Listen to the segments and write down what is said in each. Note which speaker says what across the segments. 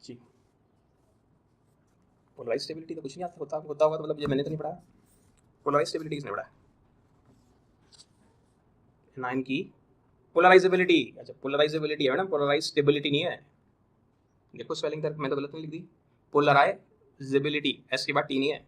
Speaker 1: जी, polarise stability तो कुछ नहीं आता होता होगा, तो मतलब ये मैंने तो नहीं पढ़ा। पोलराइज स्टेबिलिटी किसने पढ़ा? एनायन की पोलराइजेबिलिटी। अच्छा, पोलराइजेबिलिटी है मैडम, पोलराइज स्टेबिलिटी नहीं है। देखो स्पेलिंग तक मैं तो गलत नहीं लिख दी। पोलराइजेबिलिटी, एस के बाद टी नहीं है।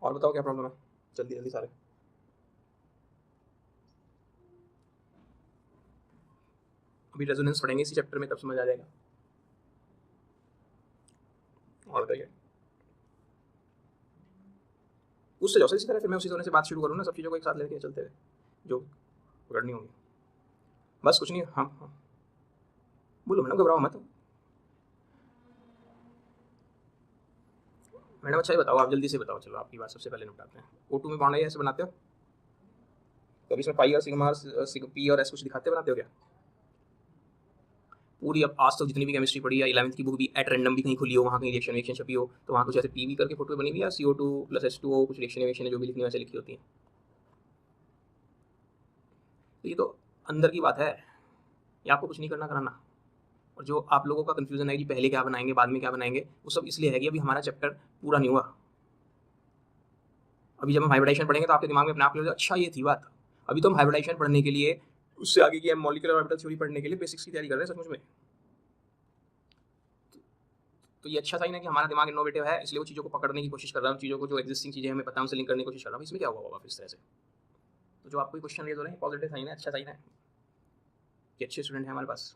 Speaker 1: और बताओ क्या प्रॉब्लम है, जल्दी जल्दी सारे। अभी रेजोनेंस पढ़ेंगे इसी चैप्टर में, तब समझ आ जाएगा। और बताइए, उससे जाओ इसी तरह, फिर मैं उसी तरह से बात शुरू करूँ ना, सब चीज़ों को एक साथ लेके चलते हुए जो पकड़नी होगी। बस कुछ नहीं, हाँ बोलो मैडम, घबराओ मत। मैडम अच्छा ये बताओ, आप जल्दी से बताओ, चलो आपकी बात सबसे पहले निपटाते हैं। O2 में बॉन्ड है ऐसे बनाते हो? कभी इसमें पाई और सिग्मा पी और एस कुछ दिखाते बनाते हो क्या? पूरी अब आज तक जितनी भी केमिस्ट्री पढ़ी या 11वीं की बुक भी एट रैंडम भी कहीं खुली हो, वहाँ कहीं रिएक्शन छपी हो, तो वहाँ कुछ ऐसे पीवी करके फोटो बनी हुई या CO2 प्लस H2O कुछ रिएक्शन है जो भी लिखनी वैसे लिखी होती है। तो ये तो अंदर की बात है, ये आपको कुछ नहीं करना कराना। और जो आप लोगों का कन्फ्यूजन है कि पहले क्या बनाएंगे बाद में क्या बनाएंगे, वो सब इसलिए है कि अभी हमारा चैप्टर पूरा नहीं हुआ। अभी जब हम हाइब्रिडाइजेशन पढ़ेंगे तो आपके दिमाग में अपने आप अच्छा ये थी बात। अभी तो हम हाइब्रिडाइजेशन पढ़ने के लिए, उससे आगे की हम मॉलिक्यूलर ऑर्बिटल थ्योरी पढ़ने के लिए बेसिक्स की तैयारी कर रहे हैं सचमुच में। तो ये अच्छा साइन है कि हमारा दिमाग इनोवेटिव है, इसलिए वो चीज़ों को पकड़ने की कोशिश कर रहा है, चीज़ों को जो एग्जिस्टिंग चीज़ें हमें पता है उनसे लिंक करने की कोशिश कर रहा है। इसमें क्या हुआ होगा फिर इस तरह से? तो जो आपको क्वेश्चन रेज हो रहे हैं पॉजिटिव साइन है, अच्छा साइन है कि अच्छे स्टूडेंट हैं हमारे पास।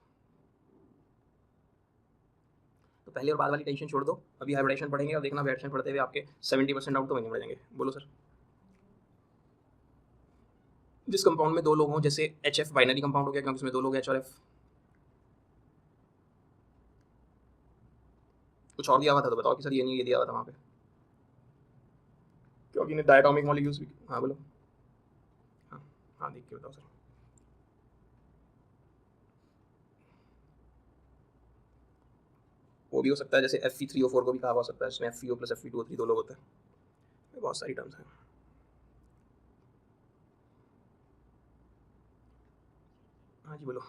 Speaker 1: तो पहले और बाद वाली टेंशन छोड़ दो, अभी हाइब्रिडाइजेशन पढ़ेंगे और देखना हाइब्रिडाइजेशन पढ़ते हुए आपके 70% डाउट तो वहीं पड़ जाएंगे। बोलो सर। जिस कंपाउंड में दो लोग हों, जैसे HF बाइनरी कंपाउंड हो गया क्योंकि उसमें दो लोग H और F। कुछ और दिया हुआ था तो बताओ कि सर ये नहीं, ये दिया हुआ था वहाँ पे, क्योंकि ने डायटोमिक मॉलिक्यूल्स भी। हाँ बोलो। हाँ देख के बताओ सर। वो भी हो सकता है जैसे Fe3O4 को भी कहा हो सकता है, इसमें FeO प्लस Fe2O3 दो लोग होते हैं। बहुत सारी टर्म्स हैं। हाँ जी बोलो।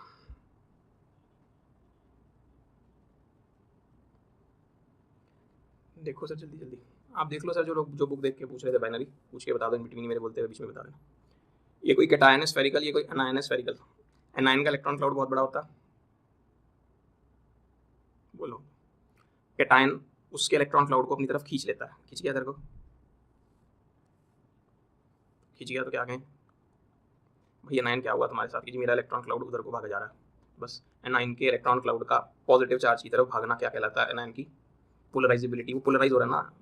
Speaker 1: देखो सर जल्दी जल्दी आप देख लो सर, जो लोग जो बुक देख के पूछ रहे थे बाइनरी, पूछ के बता दो, इन बिटवीन मेरे बोलते हुए बीच में बता देना। ये कोई कैटायन है स्फेरिकल, ये कोई एनायन है स्फेरिकल। एनायन का इलेक्ट्रॉन क्लाउड बहुत बड़ा होता है। बोलो। कैटायन उसके इलेक्ट्रॉन क्लाउड को अपनी तरफ खींच लेता है, खींच गया तेरे को? खींच गया तो क्या कहें भैया, एनायन क्या हुआ तुम्हारे साथ कि जी मेरा इलेक्ट्रॉन क्लाउड उधर को भागा जा रहा है? बस एनायन के इलेक्ट्रॉन क्लाउड का पॉजिटिव चार्ज की तरफ भागना क्या कहलाता है? एनायन की पोलराइजेबिलिटी। वो पोलराइज हो रहा है ना,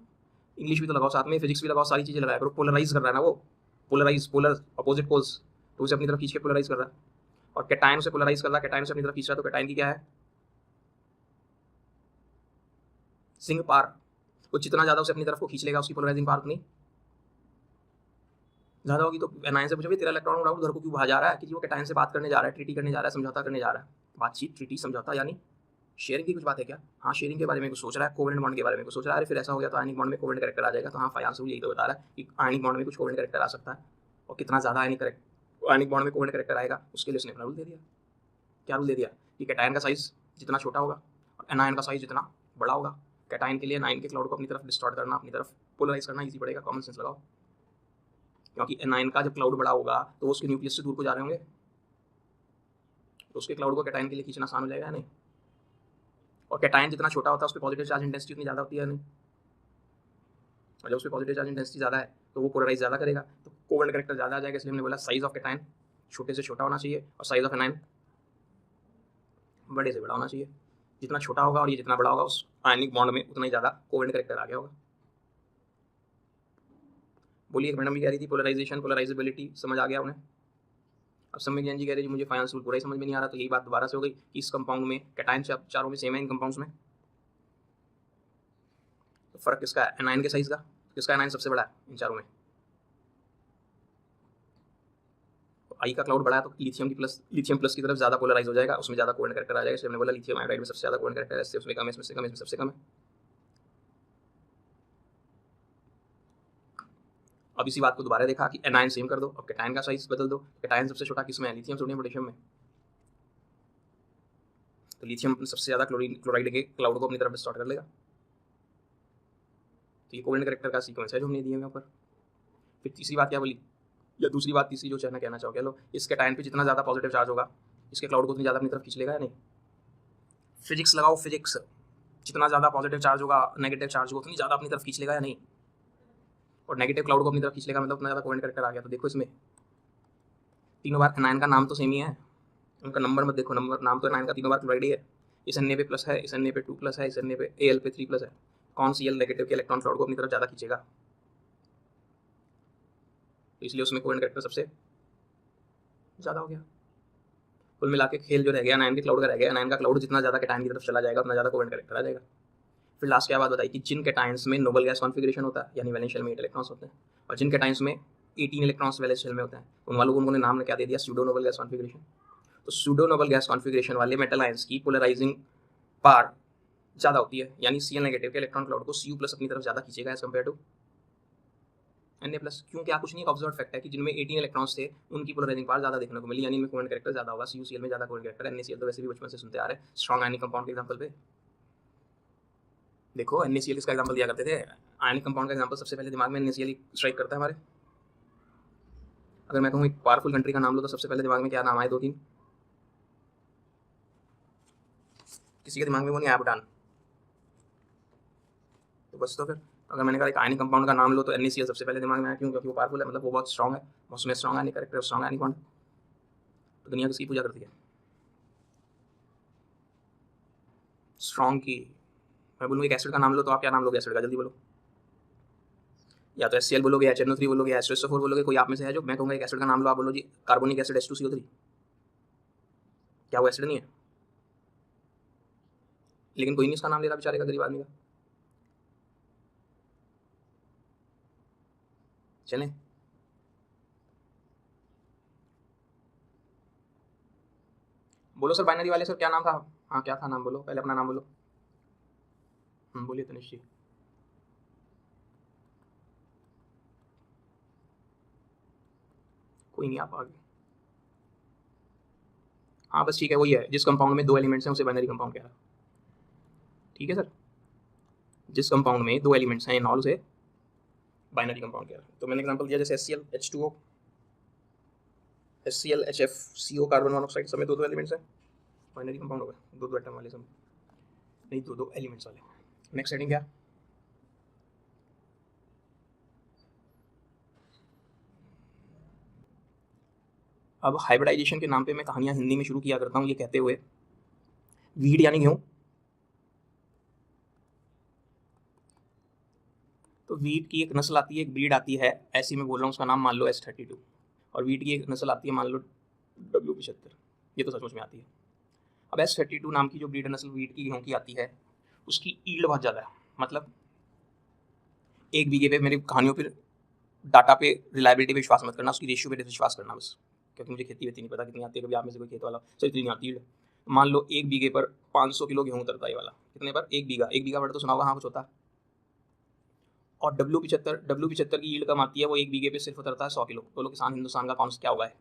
Speaker 1: इंग्लिश भी तो लगाओ साथ में, फिजिक्स भी लगाओ, सारी चीज़ें लगाया करो। पोलराइज कर रहा है ना वो, पोलराइज, पोलर अपोजिट पोल्स, तो उसे अपनी तरफ खींच के पोलराइज कर रहा है। और कैटायन उसे पोलराइज कर रहा है, कैटायन से अपनी तरफ खींच रहा है, तो कैटायन की क्या है? सिंह पार। वो जितना ज़्यादा उसे अपनी तरफ को खींच लेगा उसकी पोलराइजिंग पावर उतनी ज़्यादा होगी। तो एनायन से पूछो तेरा इलेक्ट्रॉन उड़ा उधर को क्यों भाग जा रहा है, कि वो कैटायन से बात करने जा रहा है, ट्रीटी करने जा रहा है, समझौता करने जा रहा है। बातचीत, ट्रीटी, समझौता यानी शेयरिंग की कुछ बात है क्या? हाँ शेयरिंग के बारे में कुछ सोच रहा है, कोवेलेंट बॉन्ड के बारे में कुछ सोच रहा है। अरे फिर ऐसा हो गया तो आयनिक बॉन्ड में कोवेलेंट कैरेक्टर आ जाएगा। तो हाँ फायांस यही तो बता रहा है कि आयनिक बॉन्ड में कुछ कोवेलेंट कैरेक्टर आ सकता है, और कितना ज़्यादा आयनिक बॉन्ड में कोवेलेंट कैरेक्टर आएगा उसके लिए उसने अपना रूल दे दिया। क्या रूल दे दिया? कि कैटायन का साइज जितना छोटा होगा और एनायन का साइज जितना बड़ा होगा, कैटायन के लिए एनायन के क्लाउड को अपनी तरफ डिस्टॉर्ट करना, अपनी तरफ पोलराइज करना ईजी पड़ेगा। कॉमन सेंस लगाओ, क्योंकि एनायन का जब क्लाउड बड़ा होगा तो वो उसके न्यूक्लियस से दूर को जा रहे होंगे, तो उसके क्लाउड को कैटायन के लिए खींचना आसान हो जाएगा नहीं? और कैटायन जितना छोटा होता है उस पर पॉजिटिव चार्ज इंटेंसिटी उतनी ज़्यादा होती है नहीं? और जब उस पर पॉजिटिव चार्ज इंटेंसिटी ज़्यादा है तो वो पोलराइज ज़्यादा करेगा, तो कोवेलेंट कैरेक्टर ज़्यादा आ जाएगा। इसलिए हमने बोला साइज ऑफ कैटायन छोटे से छोटा होना चाहिए और साइज ऑफ एनायन बड़े से बड़ा होना चाहिए। जितना छोटा होगा और ये जितना बड़ा होगा, उस आयनिक बॉन्ड में उतना ही ज़्यादा कोवेलेंट कैरेक्टर आ गया होगा। बोलिए, मैडम भी कह रही थी पोलराइजेशन, पोलराइजेबिलिटी समझ आ गया उन्हें? अब समय ज्ञान जी कह रहे जी मुझे फाइनेंस रूल पूरा ही समझ में नहीं आ रहा। तो यही बात दोबारा से हो गई कि इस कंपाउंड में कैटायन चारों में सेम है, इन कंपाउंड्स में तो फर्क किसका है? एनायन के साइज का। किसका एनायन सबसे बड़ा है इन चारों में? आई का क्लाउड बड़ा है तो लिथियम प्लस की तरफ ज़्यादा पोलराइज हो जाएगा, उसमें ज़्यादा कोवेलेंट कैरेक्टर आ जाएगा। इसलिए हमने बोला लिथियम आयोडाइड में सबसे ज़्यादा कोवेलेंट कैरेक्टर है, इससे उसमें कम है, इसमें से कम है, इसमें सबसे कम है। अब इसी बात को दोबारा देखा कि एनायन सेम कर दो, अब कैटायन का साइज बदल दो। कैटायन सबसे छोटा किसमें है? लिथियम, सोडियम, पोटेशियम में। तो लिथियम सबसे ज़्यादा क्लोराइड के क्लाउड को अपनी तरफ डिस्टॉर्ट कर लेगा। तो ये कोवेलेंट कैरेक्टर का सीक्वेंस है जो हमने दिए यहाँ पर। फिर तीसरी बात क्या बोली, या दूसरी बात तीसरी जो चाहना कहना चाहो कह लो, इस कैटायन पे जितना ज़्यादा पॉजिटिव चार्ज होगा इसके क्लाउड को उतनी ज़्यादा अपनी तरफ खींच लेगा या नहीं? फिजिक्स लगाओ, फिजिक्स। जितना ज़्यादा पॉजिटिव चार्ज होगा नेगेटिव चार्ज को उतनी ज़्यादा अपनी तरफ खींच लेगा या नहीं? और नेगेटिव क्लाउड को अपनी तरफ खींच लेगा मतलब उतना ज़्यादा कोवेलेंट कैरेक्टर आ गया। तो देखो इसमें तीनों बार एनायन का नाम तो सेम ही है, उनका नंबर मत देखो, नंबर नाम तो एनायन का तीनों बार क्लोराइड ही है। इस एन पे प्लस है, इस एन पे 2 प्लस है, इस एन पे एल पे 3 प्लस है। कौन सी एल नेगेटिव के इलेक्ट्रॉन क्लाउड को अपनी तरफ ज़्यादा खींचेगा? तो इसलिए उसमें कोवेलेंट कैरेक्टर सबसे ज़्यादा हो गया। कुल मिला के खेल जो रह गया एनायन के क्लाउड का रह गया। एनायन का क्लाउड जितना ज़्यादा कैटायन की तरफ चला जाएगा उतना ज़्यादा कोवेलेंट कैरेक्टर आ जाएगा। फिर लास्ट क्या बात बताई कि जिन कैटायंस में नोबल गैस कॉन्फिगरेशन होता है, यानी वैलेंस शेल में 8 इलेक्ट्रॉन्स होते हैं, और जिन कैटायंस में 18 इलेक्ट्रॉन्स वैलेंस शेल में होते हैं, उन वालों को उन्होंने नाम ने क्या दे दिया? Pseudo noble gas configuration. तो सूडो नोबल गैस कॉन्फिगरेशन वाले मेटल आयंस की पोलराइजिंग पावर ज़्यादा होती है, यानी Cl नेगेटिव के इलेक्ट्रॉन क्लाउड को Cu प्लस अपनी तरफ ज़्यादा खींचेगा as compare to Na plus. क्यों? क्या कुछ नहीं, एक ऑब्जर्व फैक्ट है कि जिनमें 18 इलेक्ट्रॉन्स थे उनकी पोलराइजिंग पावर ज़्यादा देखने को मिली, यानी इनमें कोवेलेंट कैरेक्टर ज़्यादा होगा। CuCl में ज़्यादा कोवेलेंट कैरेक्टर, NaCl तो वैसे भी बचपन से सुनते आ रहे हैं स्ट्रॉन्ग आयनिक कंपाउंड के एग्जांपल पे। देखो NaCl इसका एग्जांपल दिया करते थे, आयनिक कंपाउंड का एग्जांपल सबसे पहले दिमाग में NaCl ही स्ट्राइक करता है हमारे। अगर मैं कहूँ एक पावरफुल कंट्री का नाम लो तो सबसे पहले दिमाग में क्या नाम आए? 2-3 किसी के दिमाग में वो नहीं आया, भूटान। तो बस, तो फिर अगर मैंने कहा एक आयनिक कंपाउंड का नाम लो तो NaCl सबसे पहले दिमाग में आया। क्यों? क्योंकि वो पावरफुल है, मतलब वो बहुत स्ट्रॉन्ग है, उसमें स्ट्रॉन्ग आयनिक कैरेक्टर, स्ट्रॉन्ग आयनिक बॉन्ड। तो दुनिया किसकी पूजा करती है? स्ट्रॉन्ग की। मैं बोलूँ एक एसिड का नाम लो तो आप क्या नाम लोगे एसिड का? जल्दी बोलो। या तो HCl बोलोगे, HNO3 बोलोगे, H2SO4 बोलोगे, कोई आप में से है जो? मैं कहूँगा एक एसिड का नाम लो, आप बोलो जी कार्बोनिक एसिड H2CO3। क्या वो एसिड नहीं है? लेकिन कोई नहीं इसका नाम ले रहा बेचारे का, गरीब आदमी का। चलें, बोलो सर बाइनरी वाले सर क्या नाम था? हाँ क्या था नाम? बोलो पहले अपना नाम बोलो। बोलिए तनिष जी। कोई नहीं, आप आगे। हाँ बस ठीक है, वही है जिस कंपाउंड में 2 एलिमेंट्स हैं उसे बाइनरी कंपाउंड कह रहा है। ठीक है सर, जिस कंपाउंड में 2 एलिमेंट्स हैं नॉल उसे बाइनरी कंपाउंड कह रहा है। तो मैंने एग्जांपल दिया जैसे HCl H2O, HCl HFCO carbon monoxide, सब में 2 एलिमेंट्स हैं, बाइनरी कंपाउंड हो गए, 2 एटम वाले सब, नहीं 2 एलिमेंट्स वाले। नेक्स्ट हेडिंग क्या? अब हाइब्रिडाइजेशन के नाम पे मैं कहानियाँ हिंदी में शुरू किया करता हूँ ये कहते हुए, वीड यानी गेहूँ, तो वीट की एक नस्ल आती है, एक ब्रीड आती है, ऐसी मैं बोल रहा हूँ, उसका नाम मान लो S32, और वीट की एक नस्ल आती है मान लो W75, ये तो सचमुच में आती है। अब S32 नाम की जो ब्रीड नस्ल वीट की गेहूँ की आती है उसकी ईल्ड बहुत ज़्यादा है, मतलब 1 बीघे पे, मेरी कहानियों पर डाटा पे रिलायबिलिटी पे विश्वास मत करना, उसकी रेशियो पे विश्वास करना बस, क्योंकि मुझे खेती वेती नहीं पता कितनी आती है, कभी आप में से कोई खेत वाला सर इतनी नहीं आती है। मान लो 1 बीघे पर 500 किलो गेहूँ उतरता है, ये वाला कितने पर? 1 बीघा वर्ड तो सुना होगा, हाँ कुछ होता है। और W75 की यील्ड कम आती है, वो 1 बीघे पे सिर्फ उतरता है 100 किलो। बोलो किसान हिंदुस्तान का कौन सा क्या होगा है?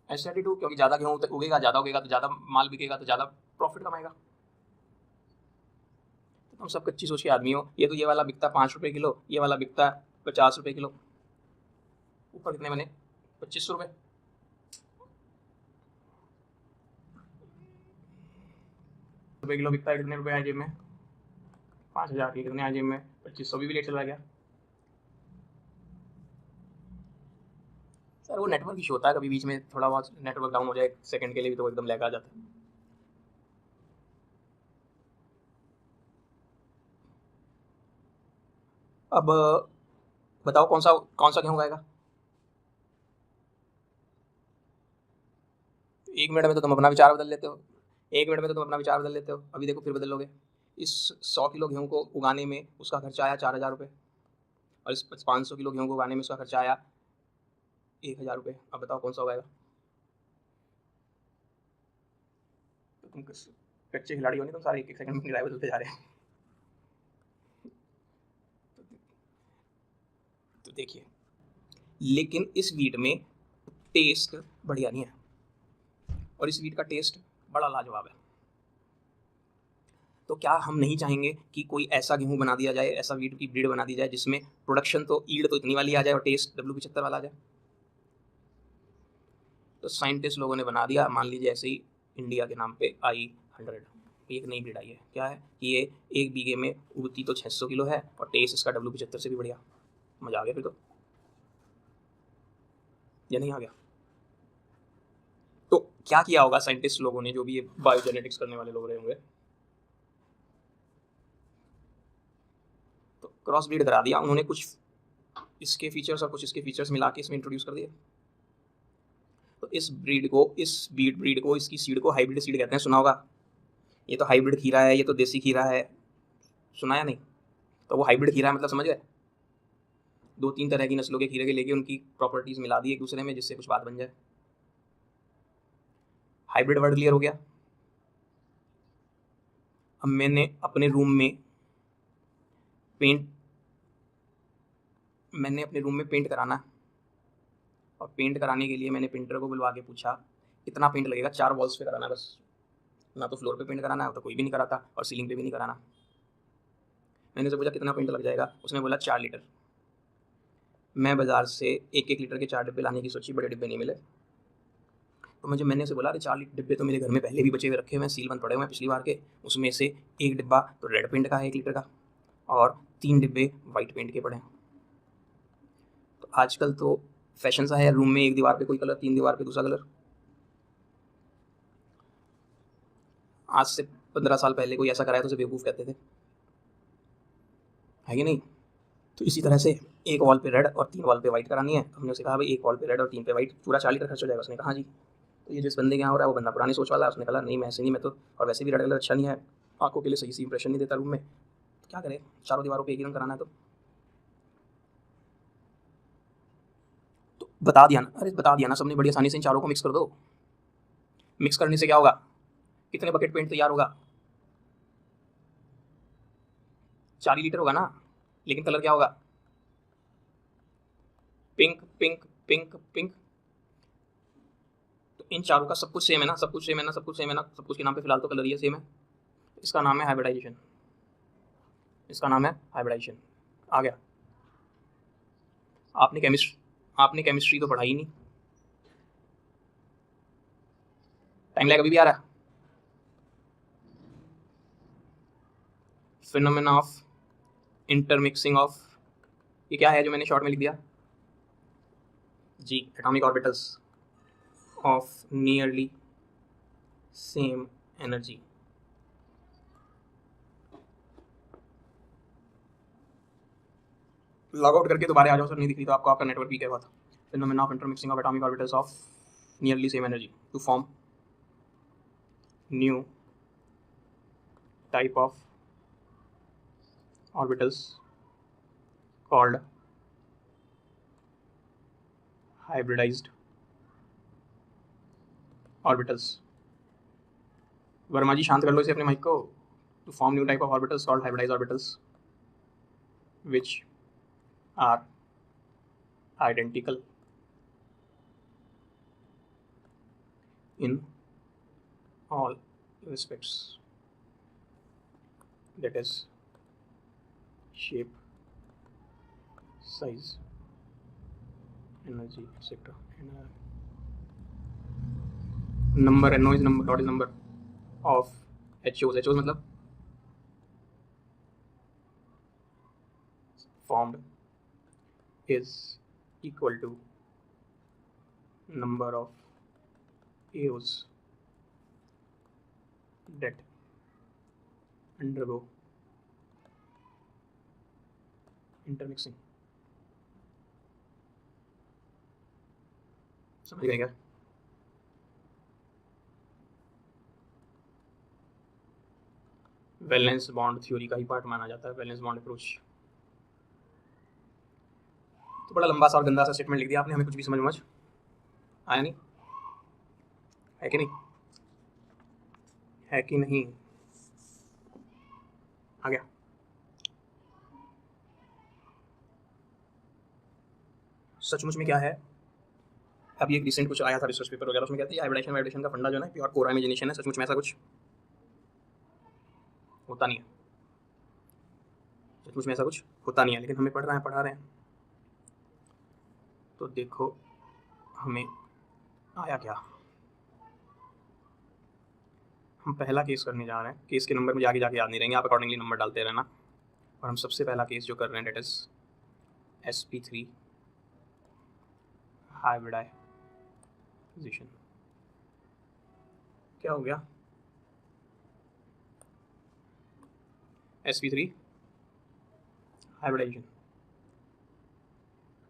Speaker 1: S32, क्योंकि ज़्यादा गेहूँ उगेगा, ज़्यादा उगेगा तो ज़्यादा माल बिकेगा तो ज़्यादा प्रॉफिट कमाएगा। तो तुम सब कच्ची सोच के आदमी हो, ये तो ये वाला बिकता 5 रुपये किलो, ये वाला बिकता 50 रुपये किलो, ऊपर कितने बने? 2500 रुपये। रुपये किलो बिकता है, कितने रुपये आए जेब में? 5000 की, कितने आए जेब में? 2500, भी लेट चला गया। सर वो नेटवर्क इशू होता है, कभी बीच में थोड़ा बहुत नेटवर्क डाउन हो जाए सेकंड के लिए भी तो एकदम लैग आ जाता है। अब बताओ कौन सा गेहूँ उगाएगा? 1 मिनट में तो तुम अपना विचार बदल लेते हो, 1 मिनट में तो तुम अपना विचार बदल लेते हो, अभी देखो फिर बदल लोगे। इस 100 किलो गेहूँ को उगाने में उसका खर्चा आया 4000 रुपये, और इस 500 किलो गेहूँ को उगाने में उसका खर्चा आया 1000 रुपये। अब बताओ कौन सा होगा? तो तुम कच्चे खिलाड़ी हो नहीं, तुम सारे एक सेकंड में अपनी राय बदलते जा रहे हैं। तो देखिए, लेकिन इस वीट में टेस्ट बढ़िया नहीं है, और इस वीट का टेस्ट बड़ा लाजवाब है। तो क्या हम नहीं चाहेंगे कि कोई ऐसा गेहूं बना दिया जाए, ऐसा वीट की ब्रीड बना दी जाए जिसमें प्रोडक्शन तो ईल्ड तो इतनी वाली आ जाए और टेस्ट W75 वाला आ जाए? तो साइंटिस्ट लोगों ने बना दिया, मान लीजिए ऐसे ही इंडिया के नाम पे I100, एक नई ब्रीड आई है। क्या है कि ये 1 बीघे में उगती तो 600 किलो है और टेस्ट इसका W75 से भी बढ़िया। मजा आ गया फिर तो, या नहीं आ गया? तो क्या किया होगा साइंटिस्ट लोगों ने, जो भी ये बायोजेनेटिक्स करने वाले लोग रहे होंगे, तो क्रॉस ब्रीड करा दिया उन्होंने, कुछ इसके फीचर्स और कुछ इसके फीचर्स मिला के इसमें इंट्रोड्यूस कर दिए। तो इस ब्रीड को इसकी सीड को हाइब्रिड सीड कहते हैं, सुना होगा। ये तो हाइब्रिड खीरा है, ये तो देसी खीरा है, सुना या नहीं? तो वो हाइब्रिड खीरा है मतलब समझ गए, 2-3 तरह की नस्लों के खीरे के लेके उनकी प्रॉपर्टीज मिला दी एक दूसरे में जिससे कुछ बात बन जाए। हाइब्रिड वर्ड क्लियर हो गया? अब मैंने अपने रूम में पेंट कराना है, और पेंट कराने के लिए मैंने पेंटर को बुलवा के पूछा कितना पेंट लगेगा। 4 वॉल्स पे कराना बस, ना तो फ्लोर पे पेंट कराना है, तो कोई भी नहीं कराता, और सीलिंग पे भी नहीं कराना। मैंने उसे पूछा कितना पेंट लग जाएगा, उसने बोला 4 लीटर। मैं बाज़ार से 1-1 लीटर के 4 डिब्बे लाने की सोची, बड़े डिब्बे नहीं मिले। तो मैंने उसे बोला अरे 4 डिब्बे तो मेरे घर में पहले भी बचे हुए रखे हुए हैं, सील बंद पड़े हुए हैं पिछली बार के, उसमें से 1 डिब्बा तो रेड पेंट का है 1 लीटर का, और 3 डिब्बे वाइट पेंट के पड़े हैं। तो आजकल तो फैशन सा है, रूम में 1 दीवार पे कोई कलर, 3 दीवार पे दूसरा कलर। आज से 15 साल पहले कोई ऐसा कराया तो उसे बेवकूफ़ कहते थे, है कि नहीं? तो इसी तरह से 1 वॉल पे रेड और 3 वॉल पे वाइट करानी है। तो हमने उसे कहा भाई 1 वॉल पे रेड और 3 पे वाइट, पूरा 4 लीटर खर्च हो जाएगा। उसने कहा हाँ जी। तो ये जिस बंदे के यहाँ हो रहा है वो बंदा पुरानी सोच वाला है, उसने कहा नहीं मैं ऐसे नहीं, मैं तो, और वैसे भी रेड कलर अच्छा नहीं है, आंखों के लिए सही सी इंप्रेशन नहीं देता रूम में, तो क्या करें, चारों दीवारों पे एक ही रंग कराना है। तो बता दिया ना, अरे बता दिया ना सबने, बड़ी आसानी से इन चारों को मिक्स कर दो। मिक्स करने से क्या होगा, कितने बकेट पेंट तैयार होगा? 4 ही लीटर होगा ना, लेकिन कलर क्या होगा? Pink pink pink pink. तो इन चारों का सब कुछ सेम है ना, सब कुछ सेम है ना, सब कुछ सेम है ना, सब कुछ के नाम पे फिलहाल तो कलर ही सेम है। इसका नाम है हाइब्रिडाइजेशन, इसका नाम है हाइब्रिडाइजेशन। आ गया? आपने केमिस्ट्री तो पढ़ा ही नहीं। टाइम लैग अभी भी आ रहा है। फिनोमेना ऑफ इंटरमिक्सिंग ऑफ, ये क्या है जो मैंने शॉर्ट में लिख दिया जी? Atomic orbitals of nearly same energy. Log out करके दोबारा आ जाओ सर, नहीं दिख रही तो आपको आपका नेटवर्क भी क्या हुआ था। Phenomena of intermixing of atomic orbitals of nearly same energy to form new type of orbitals called hybridized orbitals। Verma ji शांत कर लो इसे अपने माइक को। to form new type of orbitals called hybridized orbitals which are identical in all respects, that is shape, size, energy, etc. and number, no is number, what is number of HOs मतलब formed is equal to number of AOs that undergo intermixing. समझ गए क्या? Valence bond theory का ही part माना जाता है valence bond approach. तो बड़ा लंबा सा और गंदा सा स्टेटमेंट लिख दिया आपने, हमें कुछ भी समझ आया नहीं? है कि नहीं? है कि नहीं? आ गया। सचमुच में क्या है, अभी एक रिसेंट कुछ आया था रिसर्च पेपर वगैरह, उसमें कहते हैं हाइब्रिडाइजेशन वाइब्रेशन का फंडा जो है ना प्योर कोरा इमेजिनेशन है, सचमुच में ऐसा कुछ होता नहीं है। सचमुच में ऐसा कुछ होता नहीं है, लेकिन हमें पढ़ा रहे हैं। तो देखो हमें आया क्या। हम पहला केस करने जा रहे हैं, केस के नंबर मुझे आगे जाके याद नहीं रहेंगे, आप अकॉर्डिंगली नंबर डालते रहना। और हम सबसे पहला केस जो कर रहे हैं डेट इज sp3 हाइब्रिडाइजेशन। क्या हो गया? sp3 हाइब्रिडाइजेशन,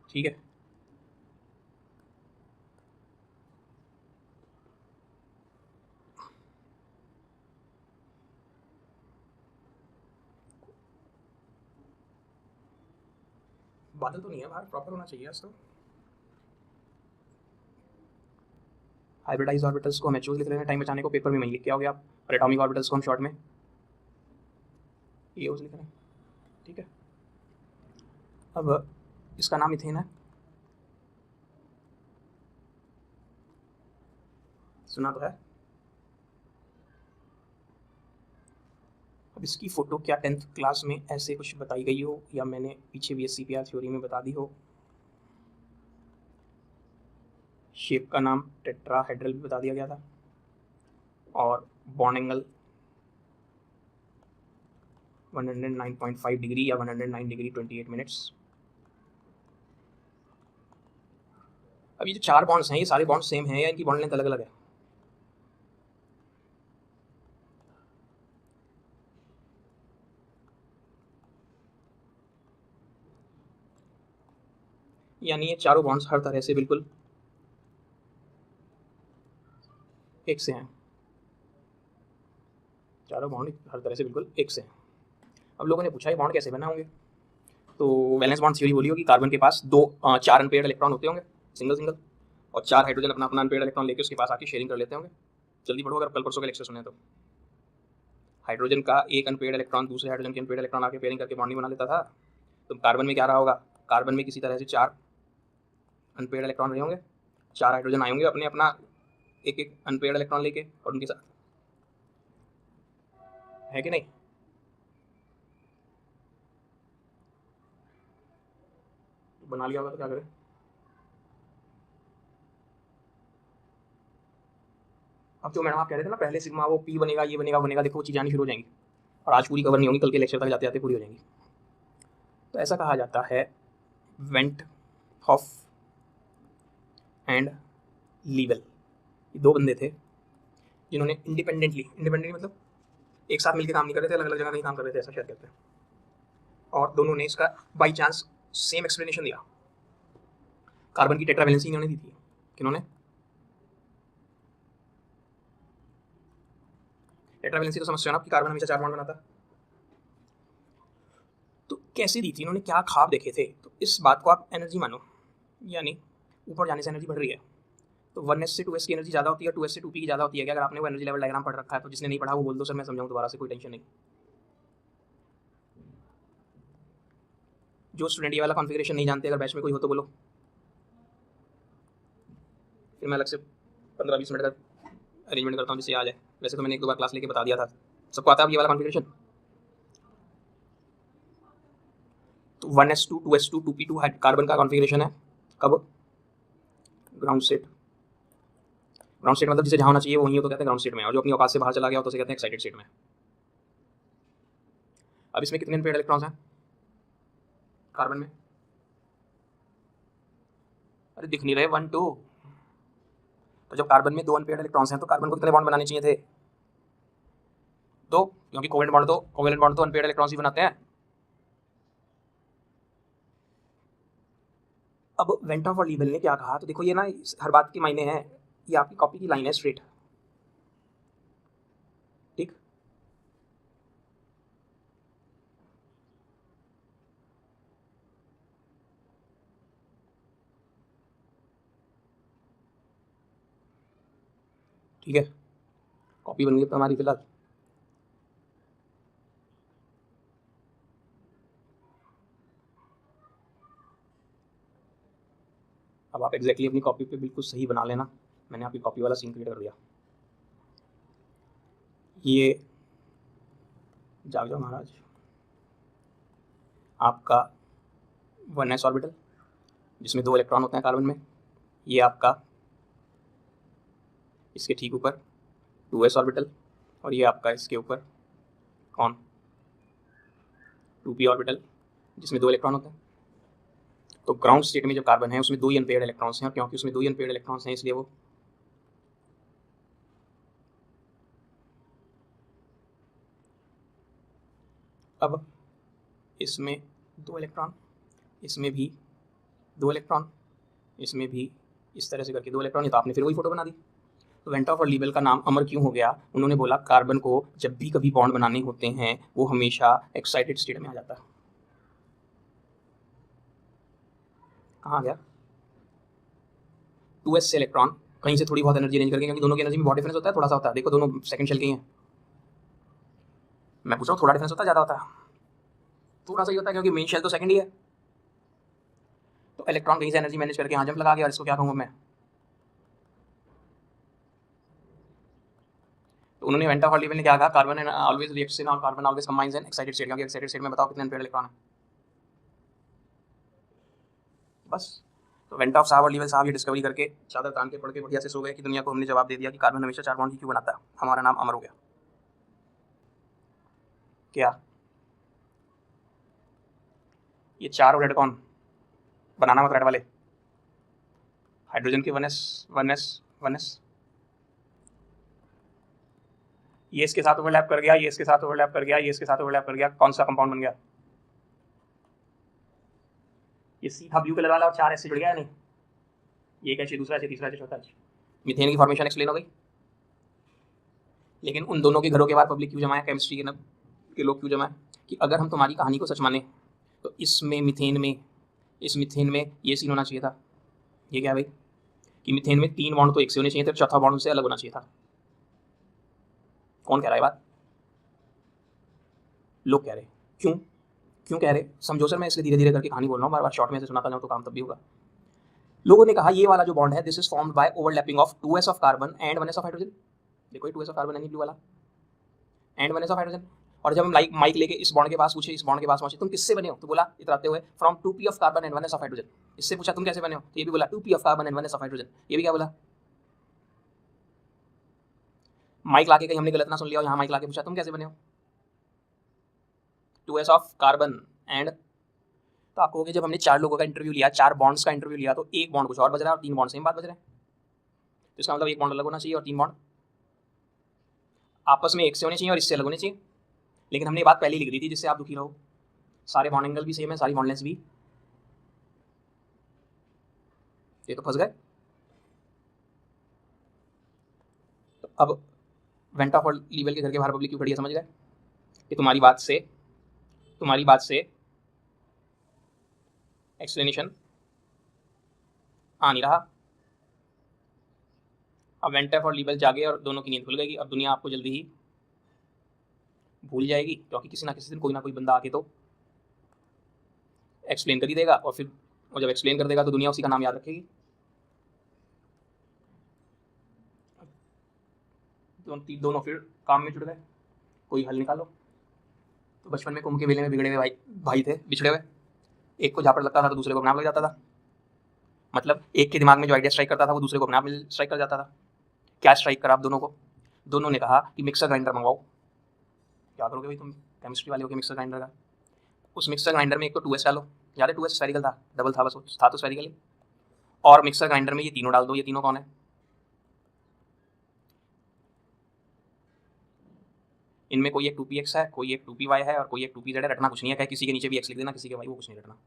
Speaker 1: ठीक है। बादल तो नहीं है बाहर, प्रॉपर होना चाहिए आज तो। हाइब्रिडाइज ऑर्बिटल्स को हम एचओ लिख रहे हैं, टाइम बचाने को पेपर में मैं लिख के आओगे आप, और एटॉमिक ऑर्बिटल्स को हम शॉर्ट में एओज लिख रहे हैं, ठीक है। अब इसका नाम इथेन है, सुना तो है। अब इसकी फ़ोटो क्या 10th क्लास में ऐसे कुछ बताई गई हो, या मैंने पीछे VSCPR थ्योरी में बता दी हो। शेप का नाम टेट्राहेड्रल भी बता दिया गया था, और बॉन्ड एंगल 109.5 डिग्री या 109 डिग्री 28 मिनट्स। अब ये जो 4 बॉन्ड्स हैं, ये सारे बॉन्ड सेम हैं या इनकी बॉन्ड लेंथ अलग अलग है? यानी ये चारों बॉन्ड्स हर तरह से बिल्कुल एक से हैं, चारों बॉन्ड हर तरह से बिल्कुल एक से हैं। अब लोगों ने पूछा ये बॉन्ड कैसे बना होंगे, तो वैलेंस बॉन्ड थ्योरी बोली होगी, कार्बन के पास 4 अनपेयर्ड इलेक्ट्रॉन होते होंगे सिंगल सिंगल, और 4 हाइड्रोजन अपना अपना अनपेयर्ड इलेक्ट्रॉन लेके उसके पास आके शेयरिंग कर लेते होंगे। जल्दी पढ़ो अगर कल परसों के लेक्चर सुने तो। हाइड्रोजन का एक अनपेयर्ड इलेक्ट्रॉन दूसरे हाइड्रोजन के अनपेयर्ड इलेक्ट्रॉन आके पेयरिंग करके बॉन्डिंग बना लेता था। तो कार्बन में क्या रहा होगा, कार्बन में किसी तरह से 4 अनपेयर्ड इलेक्ट्रॉन रहे होंगे, 4 हाइड्रोजन आए होंगे अपने अपना एक एक अनपेयर्ड इलेक्ट्रॉन लेके और उनके साथ, है कि नहीं? बना लिया होगा तो क्या करें। अब जो मैडम आप कह रहे थे ना पहले सिग्मा वो पी बनेगा, ये बनेगा बनेगा, देखो वो चीज़ आनी शुरू हो जाएंगी, और आज पूरी कवर नहीं होंगी, कल के लेक्चर तक जाते जाते पूरी हो जाएंगी। तो ऐसा कहा जाता है वेंट हॉफ एंड लीवेल, ये 2 बंदे थे जिन्होंने इंडिपेंडेंटली मतलब एक साथ मिलकर काम नहीं कर रहे थे, अलग अलग जगह कहीं काम कर रहे थे, ऐसा शायद कहते हैं। और दोनों ने इसका बाई चांस सेम एक्सप्लेनेशन दिया। कार्बन की टेट्रावैलेंसी इन्होंने दी थी, किन्होंने? टेट्रावैलेंसी तो समझते हो ना कि कार्बन हमेशा 4 बॉन्ड बनाता है। तो कैसे दी थी इन्होंने, क्या ख्वाब देखे थे, तो इस बात को आप एनर्जी मानो, यानी ऊपर जाने से एनर्जी बढ़ रही है, तो 1s से 2s की एनर्जी ज़्यादा होती है, 2s से 2p की ज़्यादा होती है क्या? अगर आपने वो एनर्जी लेवल डायग्राम पढ़ रखा है तो जिसने नहीं पढ़ा वो बोल दो सर मैं समझाऊँ दोबारा से, कोई टेंशन नहीं। जो स्टूडेंट ये वाला कॉन्फ़िगरेशन नहीं जानते, अगर बैच में कोई हो तो बोलो, फिर मैं अलग से 15-20 मिनट का अरेंजमेंट करता हूँ जिससे आ जाए। वैसे तो मैंने 1-2 बार क्लास लेके बता दिया था, सबको आता है अब ये वाला कॉन्फ़िगरेशन। तो 1s2 2s2 2p2 कार्बन का कॉन्फ़िगरेशन है, कब? Ground state. ग्राउंड स्टेट मतलब जिसे जहाँ होना चाहिए वो वहीं हो तो कहते हैं ग्राउंड स्टेट में, और जो अपनी औकात से बाहर चला गया हो तो उसे कहते हैं एक्साइटेड स्टेट में। अब इसमें कितने अनपेयर्ड इलेक्ट्रॉन्स हैं कार्बन में? अरे दिख नहीं रहे, 1 2। तो जब कार्बन में 2 अनपेयर्ड इलेक्ट्रॉन्स हैं तो कार्बन को कितने बॉन्ड बनाने चाहिए थे? 2, क्योंकि कोवेलेंट बॉन्ड तो अनपेयर्ड इलेक्ट्रॉन्स ही बनाते हैं। अब वेंटॉफ और लीबेल ने क्या कहा, तो देखो ये ना हर बात के मायने हैं, ये आपकी कॉपी की लाइन है स्ट्रेट, ठीक। ठीक है, कॉपी बन गई तो हमारी फिलहाल। अब आप एग्जैक्टली अपनी कॉपी पे बिल्कुल सही बना लेना। मैंने आपकी कॉपी वाला सीन क्रिएट कर दिया। ये जाग जाओ महाराज, आपका 1s ऑर्बिटल जिसमें 2 इलेक्ट्रॉन होते हैं कार्बन में, ये आपका इसके ठीक ऊपर 2s ऑर्बिटल, और ये आपका इसके ऊपर कौन 2p ऑर्बिटल जिसमें 2 इलेक्ट्रॉन होते हैं। तो ग्राउंड स्टेट में जो कार्बन है उसमें 2 ही अनपेयर्ड इलेक्ट्रॉन्स हैं, और क्योंकि उसमें 2 ही अनपेयर्ड इलेक्ट्रॉन्स हैं इसलिए वो अब इसमें 2 इलेक्ट्रॉन, इसमें भी 2 इलेक्ट्रॉन, इसमें भी इस तरह से करके 2 इलेक्ट्रॉन। तो आपने फिर वही फोटो बना दी। तो वेंटॉफ और लीबेल का नाम अमर क्यों हो गया? उन्होंने बोला कार्बन को जब भी कभी बॉन्ड बनाने होते हैं वो हमेशा एक्साइटेड स्टेट में आ जाता है। कहाँ आ गया? 2s से इलेक्ट्रॉन कहीं से थोड़ी बहुत एनर्जी अरेंज करके, क्योंकि दोनों की एनर्जी में बहुत डिफरेंस होता है, थोड़ा सा होता है। देखो दोनों सेकंड शेल के ही हैं। मैं पूछ रहा हूँ थोड़ा डिफरेंस होता है, ज़्यादा होता है? थोड़ा सा ही होता है, क्योंकि मेन शेल तो सेकंड ही है। तो इलेक्ट्रॉन कहीं से एनर्जी मैनेज करके यहाँ जंप लगा गया, और इसको क्या कहूँगा मैं? तो उन्होंने वेंटॉफ और लीबेल ने क्या कहा? कार्बन एंड ऑलवेज रिएक्ट्स इन और carbon always combines in excited state, क्योंकि एक्साइटेड स्टेट में बताओ कितने अनपेयर्ड इलेक्ट्रॉन है? बस। तो वेंटॉफ साहब और लीबेल साहब ये डिस्कवरी करके चादर तान के पढ़ के बढ़िया से सो गए कि दुनिया को हमने जवाब दे दिया कि कार्बन हमेशा 4 बॉन्ड ही क्यों बनाता है। हमारा नाम अमर हो गया। क्या ये 4 रेड कौन बनाना मत, रेड वाले हाइड्रोजन के 1s ये इसके साथ ओवरलैप कर गया, ये इसके साथ ओवरलैप कर गया, ये इसके साथ ओवरलैप कर गया, कौन सा कंपाउंड बन गया? ये सीधा ब्लू कलर वाला और 4 ऐसे जुड़ गया नहीं? ये कैसे दूसरा ऐसे तीसरा ऐसे चौथा ऐसे मीथेन की फॉर्मेशन एक्सप्लेन हो गई। लेकिन उन दोनों के घरों के बाहर पब्लिक क्यों जमा है? केमिस्ट्री के लोग क्यों जमा है? कि अगर हम तुम्हारी कहानी को सच माने तो इसमें इस मीथेन में ये सीन होना चाहिए था। ये क्या भाई कि मीथेन में 3 बॉन्ड तो एक से होने चाहिए थे, चौथा बॉन्ड से अलग होना चाहिए था। कौन कह रहा है बात? लोग कह रहे। क्यों कह रहे समझो सर, मैं इसलिए धीरे धीरे करके कहानी बोल रहा हूँ, बार बार शॉर्ट में से सुनाता जाऊँ तो काम तब भी होगा। लोगों ने कहा ये वाला जो बॉन्ड है this is formed by overlapping of 2s of carbon and 1s of hydrogen. देखो ये 2s ऑफ कार्बन है ब्लू वाला, एंड 1s ऑफ हाइड्रोजन। और जब हम माइक लेके इस बॉन्ड के पास पूछे, इस बॉन्ड के पास पहुंचे, तुम किससे बने हो? तो बोला इतराते हुए from 2p of carbon and 1s of hydrogen. इससे पूछा तुम कैसे बने हो? तो ये भी बोला 2p of carbon and 1s of hydrogen. ये भी क्या बोला? माइक लाके कहीं हमने गलत ना सुन लिया, और यहाँ माइक लाके पूछा तुम कैसे बने हो? 2s ऑफ कार्बन एंड, तो आप कहोगे जब हमने 4 लोगों का इंटरव्यू लिया, 4 बॉन्ड्स का इंटरव्यू लिया, तो एक बॉन्ड कुछ और बज रहा है और 3 बॉन्ड सेम बात बज रहे हैं। तो इसका मतलब एक बॉन्ड अलग होना चाहिए और 3 बॉन्ड आपस में एक से होने चाहिए और इससे अलग होने चाहिए। लेकिन हमने ये बात पहले ही लिख दी थी जिससे आप दुखी रहो। सारे बॉन्ड एंगल भी सेम है, सारी बॉन्ड लेंथ भी। ये तो फंस गए। तो अब वेंटॉफ और लीबेल के घर के बाहर पब्लिक क्यों खड़ी है? समझ गए कि तुम्हारी बात से एक्सप्लेनेशन आ नहीं रहा। अब वेंटॉफ और लीबेल जागे और दोनों की नींद खुल गई। अब दुनिया आपको जल्दी ही भूल जाएगी, क्योंकि किसी ना किसी दिन कोई ना कोई बंदा आके तो एक्सप्लेन कर ही देगा, और फिर वो जब एक्सप्लेन कर देगा तो दुनिया उसी का नाम याद रखेगी। दोनों फिर काम में जुड़ गए, कोई हल निकालो। तो बचपन में कुंभ के मेले में बिगड़े हुए भाई थे, बिछड़े हुए। एक को झापड़ लगता था तो दूसरे को अपने आप लग जाता था। मतलब एक के दिमाग में जो आइडिया स्ट्राइक करता था वो दूसरे को अपने आप में स्ट्राइक कर जाता था। क्या स्ट्राइक करा आप दोनों को? दोनों ने कहा कि मिक्सर ग्राइंडर मंगवाओ। क्या करोगे भाई तुम केमिस्ट्री वाले हो के मिक्सर ग्राइंडर का? उस मिक्सर ग्राइंडर में एक तो 2s डालो, ज़्यादा 2s स्फेरिकल था, डबल था, बस था तो स्फेरिकल ही। और मिक्सर ग्राइंडर में ये तीनों डाल दो। ये तीनों कौन है? इनमें कोई एक 2px है, कोई एक 2py है और कोई एक 2pz है। रटना कुछ नहीं है, किसी के नीचे भी x लिख देना, किसी के y, वो कुछ नहीं रटना।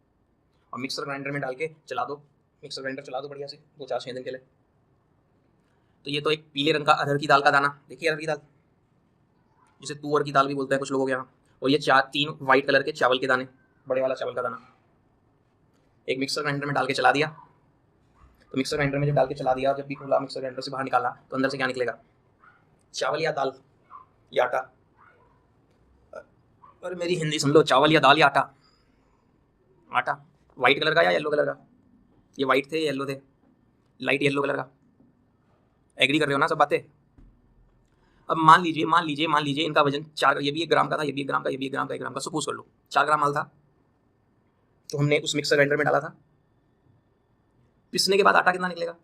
Speaker 1: और मिक्सर ग्राइंडर में डाल के चला दो, मिक्सर ग्राइंडर चला दो बढ़िया से 2-4-6 दिन के लिए। तो ये तो एक पीले रंग का अरहर की दाल का दाना, देखिए अरहर की दाल जिसे तुअर की दाल भी बोलते हैं कुछ लोगों के यहाँ। और ये 3 वाइट कलर के चावल के दाने, बड़े वाला चावल का दाना, एक मिक्सर ग्राइंडर में डाल के चला दिया। तो मिक्सर ग्राइंडर में जब डाल के चला दिया, जब भी खोला मिक्सर ग्राइंडर से बाहर निकाला तो अंदर से क्या निकलेगा? चावल या दाल या आटा? अरे मेरी हिंदी सुन लो, चावल या दाल या आटा? आटा। वाइट कलर का या येलो कलर का? ये वाइट थे, येलो थे, लाइट येलो कलर का। एग्री कर रहे हो ना सब बातें? अब मान लीजिए इनका वजन 4, ये भी 1 ग्राम का था, ये भी 1 ग्राम का, ये भी 1 ग्राम का, 1 ग्राम का, सपोज कर लो 4 ग्राम माल था, तो हमने उस मिक्सर ग्राइंडर में डाला था। पिसने के बाद आटा कितना निकलेगा?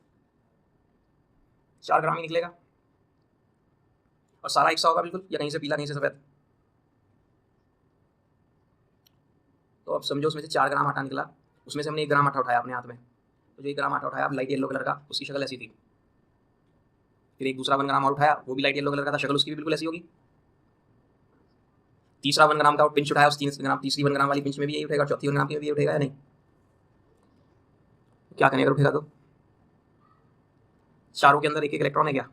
Speaker 1: 4 ग्राम ही निकलेगा। और सारा एक सा होगा बिल्कुल, या कहीं से पीला कहीं से सफेद? तो अब समझो उसमें से 4 ग्राम आटा निकला, उसमें से हमने 1 ग्राम आटा उठाया अपने हाथ में, तो जो 1 ग्राम आटा उठाया अब लाइट येलो कलर का, उसकी शक्ल ऐसी थी। फिर एक दूसरा 1 ग्राम और उठाया, वो भी लाइट येलो कलर का था, शक्ल उसकी भी बिल्कुल ऐसी होगी। तीसरा 1 ग्राम का पिंच उठाया, उस 3 ग्राम तीसरी 1 ग्राम वाली पिंच में भी यही उठेगा, चौथी 1 ग्राम की में भी यही उठेगा या नहीं? क्या करें अगर उठेगा तो? चारों के अंदर एक एक इलेक्ट्रॉन है क्या?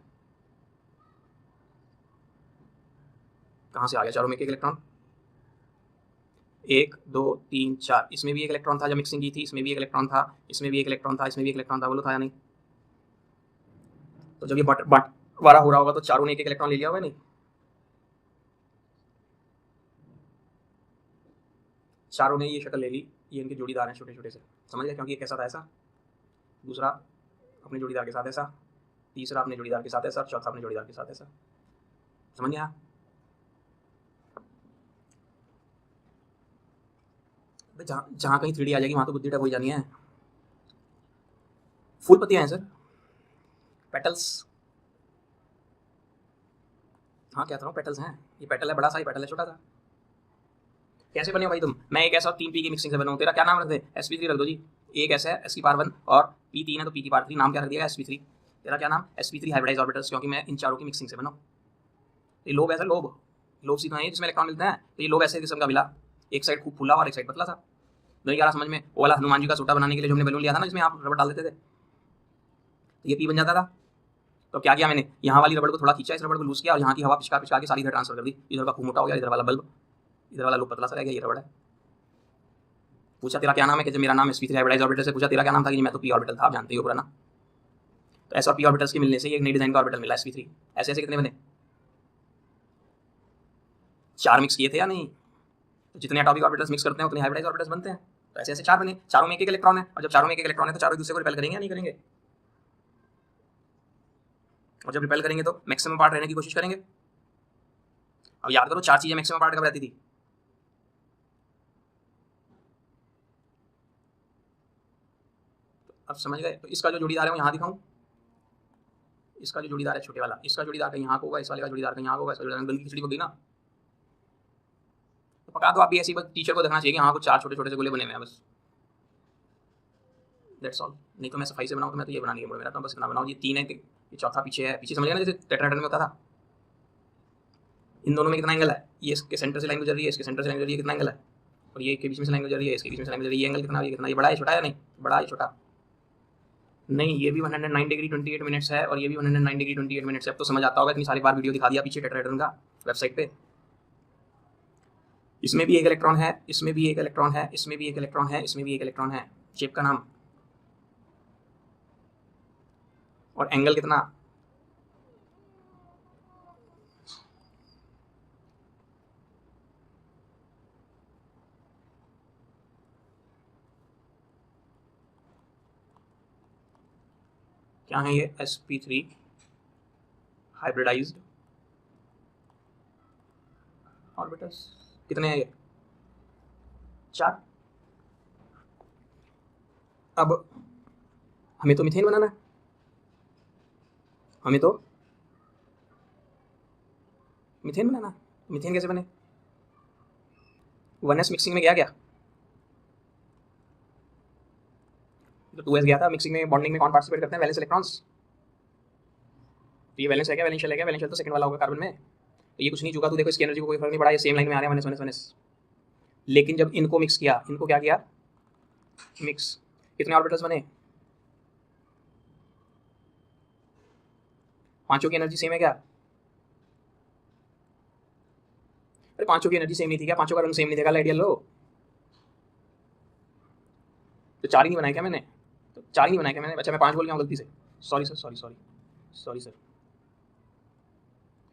Speaker 1: कहाँ से आ गया चारों में एक एक इलेक्ट्रॉन? 1 2 3 4, इसमें भी एक इलेक्ट्रॉन था जब मिक्सिंग की थी, इसमें भी एक इलेक्ट्रॉन था, इसमें भी एक इलेक्ट्रॉन था, इसमें भी एक इलेक्ट्रॉन था, बोलो था या नहीं? तो जब ये बंटवारा हो रहा होगा तो चारों ने एक एक इलेक्ट्रॉन ले लिया होगा नहीं? चारों ने ये शक्ल ले ली, ये इनके जोड़ीदार हैं छोटे छोटे से, समझ गए? क्योंकि एक ऐसा था ऐसा, दूसरा अपने जोड़ीदार के साथ ऐसा, तीसरा अपने जोड़ीदार के साथ ऐसा, चौथा अपने जोड़ीदार के साथ ऐसा। समझ गया? जहाँ कहीं 3D आ जाएगी वहाँ तो बुद्धि टप हो जानी है। फूल पत्तियाँ हैं सर, पेटल्स। हाँ कहता हूँ पेटल्स हैं, ये पेटल है बड़ा सा, ये पेटल है छोटा सा। कैसे बने हो भाई तुम? मैं एक ऐसा 3P की मिक्सिंग से बना हूँ। तेरा क्या नाम रख दे? sp3 रख दो जी। एक ऐसा है s की पावर 1 और p3 है तो p की पावर 3, नाम क्या रख दिया? sp3। तेरा क्या नाम? sp3 हाइब्रिडाइज ऑर्बिटल्स, क्योंकि मैं इन चारों की मिक्सिंग से बना हूँ। ये लोब ऐसा, लोब सी तो है जिसमें इलेक्ट्रॉन मिलते हैं, तो ये लोब ऐसे किस्म का मिला, एक साइड खूब फूला और एक साइड पतला था। नहीं आ रहा समझ में? वो वाला हनुमान जी का सोटा बनाने के लिए जो हमने बैलून लिया था ना, जिसमें आप रबड़ डाल देते थे, तो ये पी बन जाता था। तो क्या किया मैंने, यहाँ वाली रबड़ को थोड़ा खींचा, इस रबड़ को लूज किया और यहाँ की हवा पिचका पिचका के सारी इधर ट्रांसफर कर दी। इधर का खूब मोटा हो गया, इधर वाला बल्ब, इधर वाला लोब पतला सा रह गया, ये रबड़ है। पूछा तेरा क्या नाम है? कि जब मेरा नाम sp3 हाइब्रिडाइज ऑर्बिटल से पूछा तेरा क्या नाम था? कि मैं तो p ऑर्बिटल था, आप जानते ही हो पुराना। तो s और p ऑर्बिटल्स के मिलने से एक नई डिजाइन का ऑर्बिटल मिला sp3। ऐसे ऐसे कितने बने? 4 मिक्स किए थे या नहीं? तो जितने एटॉमिक ऑर्बिटल्स मिक्स करते हैं उतने हाइब्रिडाइज ऑर्बिटल्स बनते हैं। तो ऐसे ऐसे 4 बने, चारों में एक एक इलेक्ट्रॉन है, और जब चारों में एक एक इलेक्ट्रॉन है तो चारों एक दूसरे को रिपेल करेंगे या नहीं करेंगे? और जब रिपेल करेंगे तो मैक्सिमम पार्ट रहने की कोशिश करेंगे। अब याद करो 4 चीजें मैक्सिमम पार्ट कब रहती थी? तो अब समझ गए? तो इसका जो जोड़ीदार है वो यहाँ दिखाऊं, इसका जो जोड़ीदार है छोटे वाला, इसका जोड़ीदार कहीं यहाँ होगा, इस वाले का जोड़ीदार कहीं यहाँ होगा, इसका जोड़ीदार गली की खिचड़ी होगी ना। तो पका दो आप भी ऐसी, बस टीचर को देखना चाहिए कि हाँ कुछ 4 छोटे छोटे से गोले बने हुए हैं बस, दैट्स ऑल। नहीं तो मैं सफाई से बनाऊँ तो मैं तो ये बनाने के मूड में रहता हूँ, बस इतना बनाओ। ये 3 है, ये चौथा पीछे है, पीछे समझ गया ना, जैसे टेट्राहेड्रन में होता था। इन दोनों में कितना एंगल है? ये इसके सेंटर से लाइन गुजर रही है, इसके सेंटर से लाइन गुजर रही है, कितना एंगल है? और ये के बीच में से लाइन गुजर रही है, इसके बीच में से लाइन गुजर रही है, ये एंगल कितना? ये कितना? ये बड़ा है छोटा है नहीं? बड़ा है छोटा? नहीं, ये भी 109 डिग्री 28 मिनट्स है और ये भी 109 डिग्री 28 मिनट्स है। अब तो समझ आता होगा, इतनी सारी बार वीडियो दिखा दिया पीछे टेट्राहेड्रन का वेबसाइट पे। इसमें भी एक इलेक्ट्रॉन है, इसमें भी एक इलेक्ट्रॉन है, इसमें भी एक इलेक्ट्रॉन है, इसमें भी एक इलेक्ट्रॉन है। शेप का नाम और एंगल कितना? क्या है ये? sp3 hybridised orbitals. कितने हैं ये? 4। अब हमें तो मीथेन बनाना है, हमें तो मीथेन बनाना। मीथेन कैसे बने? 1s मिक्सिंग में गया क्या? तो 2s गया था मिक्सिंग में। बॉन्डिंग में कौन पार्टिसिपेट करते हैं? Valence electrons. तो ये वैलेंस है क्या? वैलेंशियल है क्या? वैलेंशियल तो सेकंड वाला होगा कार्बन में। तो ये कुछ नहीं चुका, तो देखो इसकी एनर्जी को कोई फर्क नहीं पड़ा, ये सेम लाइन में आ रहे हैं, 1s। लेकिन जब इनको मिक्स किया, इनको क्या किया? मिक्स। कितने ऑर्बिटल्स बने? 5 की एनर्जी सेम है क्या? अरे 5 की एनर्जी सेम नहीं थी क्या? 5 का रंग सेम नहीं देखा लाइट येलो? तो 4 ही नहीं बनाया क्या मैंने? तो 4 ही नहीं बनाया क्या मैंने? अच्छा मैं 5 बोल गया हूँ गलती से, sorry sir, sorry sorry sorry sir.